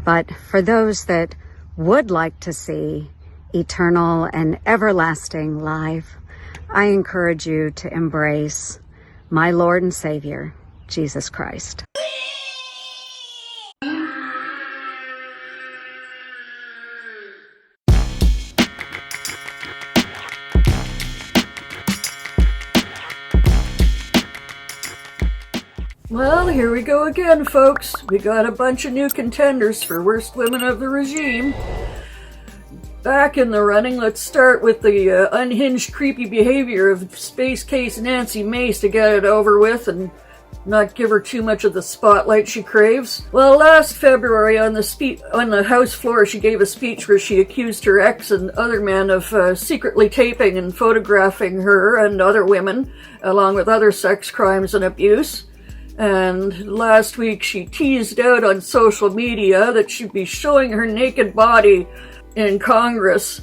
But for those that would like to see eternal and everlasting life, I encourage you to embrace my Lord and Savior, Jesus Christ. Well, here we go again, folks. We got a bunch of new contenders for Worst Women of the Regime. Back in the running, let's start with the unhinged, creepy behavior of Space Case Nancy Mace to get it over with and not give her too much of the spotlight she craves. Well, last February on the House floor, she gave a speech where she accused her ex and other men of secretly taping and photographing her and other women, along with other sex crimes and abuse. And last week she teased out on social media that she'd be showing her naked body in Congress.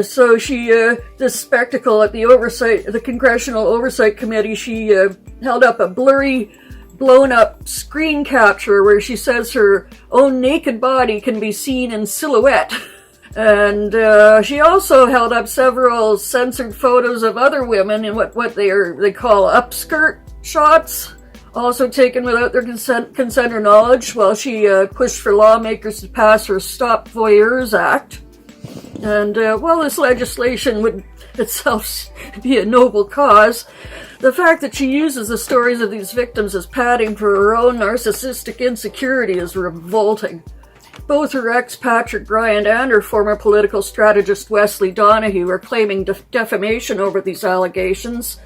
So she, this spectacle at the Congressional Oversight Committee, she held up a blurry, blown-up screen capture where she says her own naked body can be seen in silhouette. And she also held up several censored photos of other women in what they call upskirt shots, also taken without their consent or knowledge, while she pushed for lawmakers to pass her Stop Voyeurs Act. And while this legislation would itself be a noble cause, the fact that she uses the stories of these victims as padding for her own narcissistic insecurity is revolting. Both her ex, Patrick Bryant, and her former political strategist, Wesley Donahue, are claiming defamation over these allegations,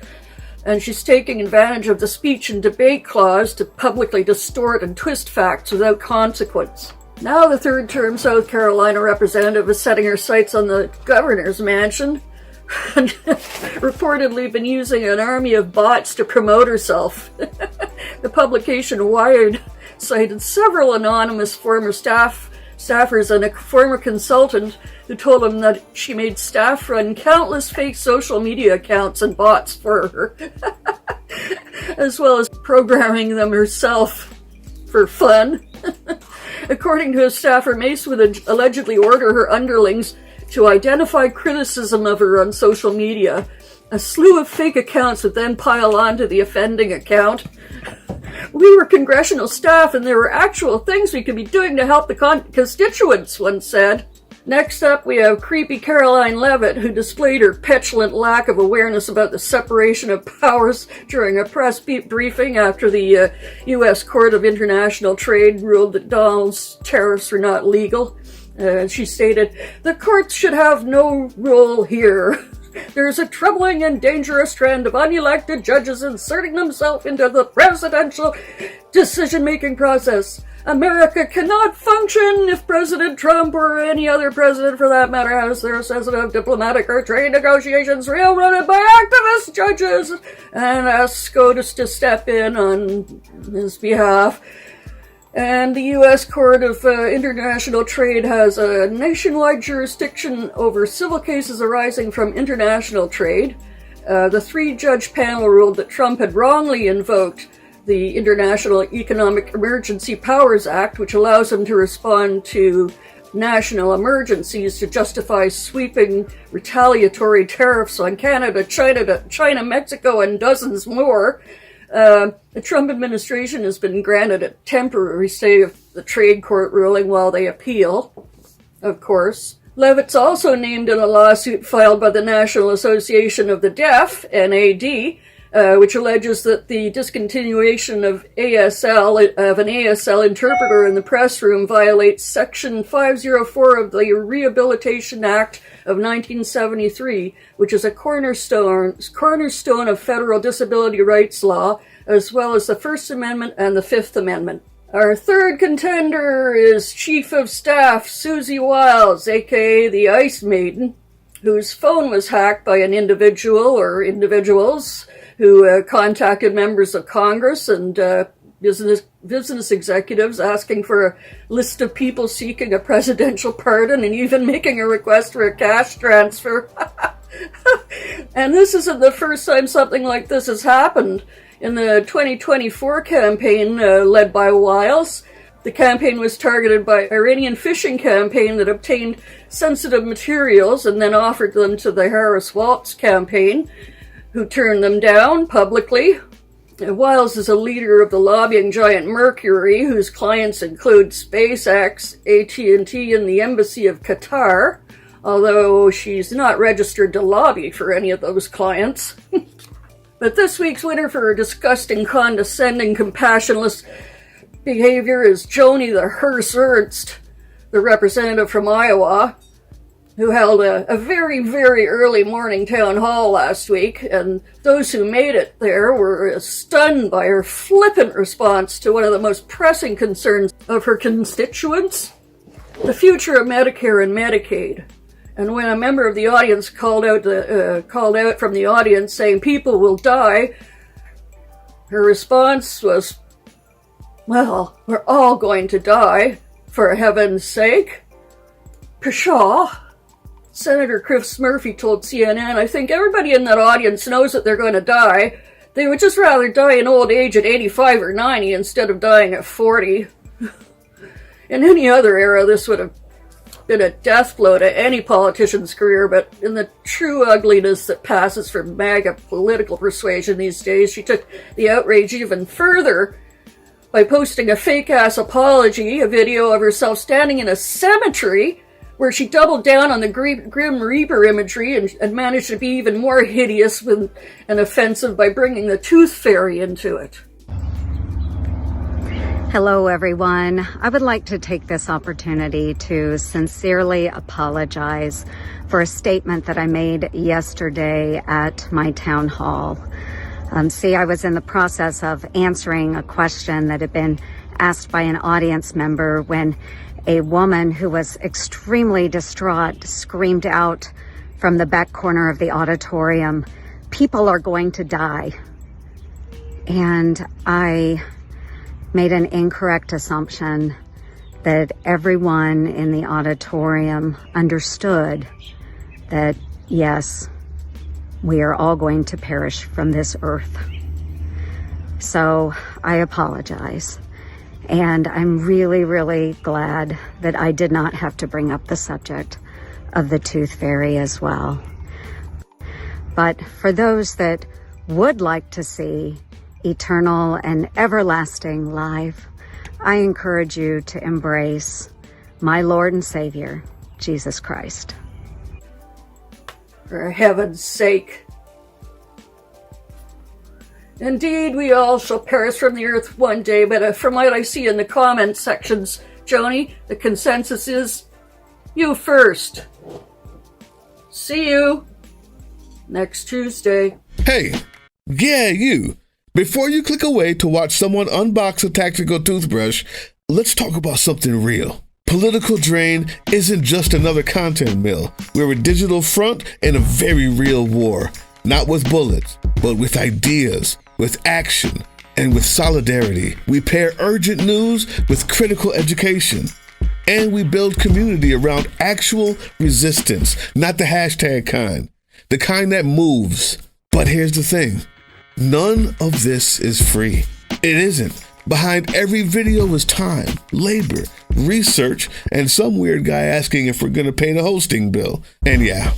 and she's taking advantage of the speech and debate clause to publicly distort and twist facts without consequence. Now the third-term South Carolina representative is setting her sights on the governor's mansion and reportedly been using an army of bots to promote herself. The publication Wired cited several anonymous former staffers and a former consultant who told him that she made staff run countless fake social media accounts and bots for her, as well as programming them herself for fun. According to a staffer, Mace would allegedly order her underlings to identify criticism of her on social media. A slew of fake accounts would then pile onto the offending account. We were congressional staff and there were actual things we could be doing to help the constituents, one said. Next up, we have creepy Karoline Leavitt, who displayed her petulant lack of awareness about the separation of powers during a press briefing after the U.S. Court of International Trade ruled that Donald's tariffs were not legal. She stated, "The courts should have no role here. There's a troubling and dangerous trend of unelected judges inserting themselves into the presidential decision-making process. America cannot function if President Trump or any other president for that matter has their sensitive diplomatic or trade negotiations railroaded by activist judges," and asked SCOTUS to step in on his behalf. And the U.S. Court of International Trade has a nationwide jurisdiction over civil cases arising from international trade. The three-judge panel ruled that Trump had wrongly invoked the International Economic Emergency Powers Act, which allows him to respond to national emergencies to justify sweeping retaliatory tariffs on Canada, China, Mexico, and dozens more. The Trump administration has been granted a temporary stay of the trade court ruling while they appeal, of course. Leavitt's also named in a lawsuit filed by the National Association of the Deaf, NAD, which alleges that the discontinuation of an ASL interpreter in the press room violates Section 504 of the Rehabilitation Act of 1973, which is a cornerstone of federal disability rights law, as well as the First Amendment and the Fifth Amendment. Our third contender is Chief of Staff Susie Wiles, aka the Ice Maiden, whose phone was hacked by an individual or individuals who contacted members of Congress and business executives asking for a list of people seeking a presidential pardon and even making a request for a cash transfer. And this isn't the first time something like this has happened. In the 2024 campaign led by Wiles, The campaign was targeted by an Iranian fishing campaign that obtained sensitive materials and then offered them to the Hearse campaign, who turned them down publicly. Wiles is a leader of the lobbying giant Mercury, whose clients include SpaceX, AT&T, and the Embassy of Qatar, although she's not registered to lobby for any of those clients. But this week's winner for her disgusting, condescending, compassionless behavior is Joni the Hearse Ernst, the representative from Iowa, who held a very, very early morning town hall last week, and those who made it there were stunned by her flippant response to one of the most pressing concerns of her constituents, the future of Medicare and Medicaid. And when a member of the audience called out from the audience saying people will die, her response was, "Well, we're all going to die, for heaven's sake." Pshaw. Senator Chris Murphy told CNN, "I think everybody in that audience knows that they're going to die. They would just rather die in old age at 85 or 90 instead of dying at 40. In any other era, this would have been a death blow to any politician's career, but in the true ugliness that passes for MAGA political persuasion these days, she took the outrage even further by posting a fake-ass apology, a video of herself standing in a cemetery where she doubled down on the Grim Reaper imagery and managed to be even more hideous and offensive by bringing the Tooth Fairy into it." Hello, everyone. I would like to take this opportunity to sincerely apologize for a statement that I made yesterday at my town hall. I was in the process of answering a question that had been asked by an audience member when a woman who was extremely distraught screamed out from the back corner of the auditorium, "People are going to die." And I made an incorrect assumption that everyone in the auditorium understood that, yes, we are all going to perish from this earth. So I apologize. And I'm really, really glad that I did not have to bring up the subject of the Tooth Fairy as well. But for those that would like to see eternal and everlasting life, I encourage you to embrace my Lord and Savior, Jesus Christ. For heaven's sake. Indeed, we all shall perish from the earth one day, but from what I see in the comment sections, Joni, the consensus is you first. See you next Tuesday. Hey, yeah, you. Before you click away to watch someone unbox a tactical toothbrush, let's talk about something real. Political Drain isn't just another content mill. We're a digital front in a very real war. Not with bullets, but with ideas, with action, and with solidarity. We pair urgent news with critical education. And we build community around actual resistance, not the hashtag kind. The kind that moves. But here's the thing. None of this is free. It isn't. Behind every video is time, labor, research, and some weird guy asking if we're going to pay the hosting bill. And yeah,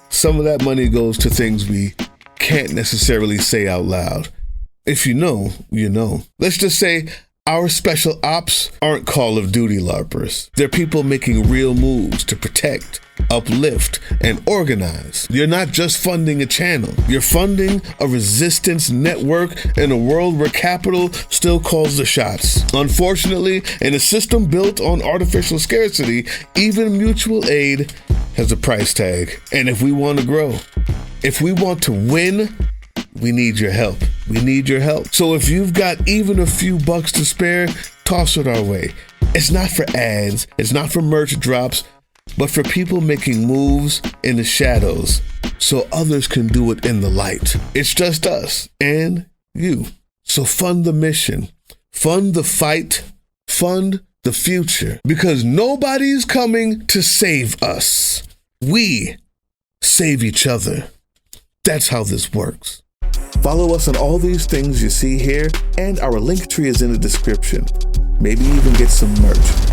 some of that money goes to things we can't necessarily say out loud. If you know, you know. Let's just say our special ops aren't Call of Duty LARPers. They're people making real moves to protect, uplift, and organize. You're not just funding a channel. You're funding a resistance network in a world where capital still calls the shots. Unfortunately, in a system built on artificial scarcity, even mutual aid has a price tag. And if we want to grow, if we want to win, we need your help. We need your help. So if you've got even a few bucks to spare, toss it our way. It's not for ads. It's not for merch drops, but for people making moves in the shadows so others can do it in the light. It's just us and you. So fund the mission, fund the fight, fund the future, because nobody's coming to save us. We save each other. That's how this works. Follow us on all these things you see here, and our link tree is in the description. Maybe even get some merch.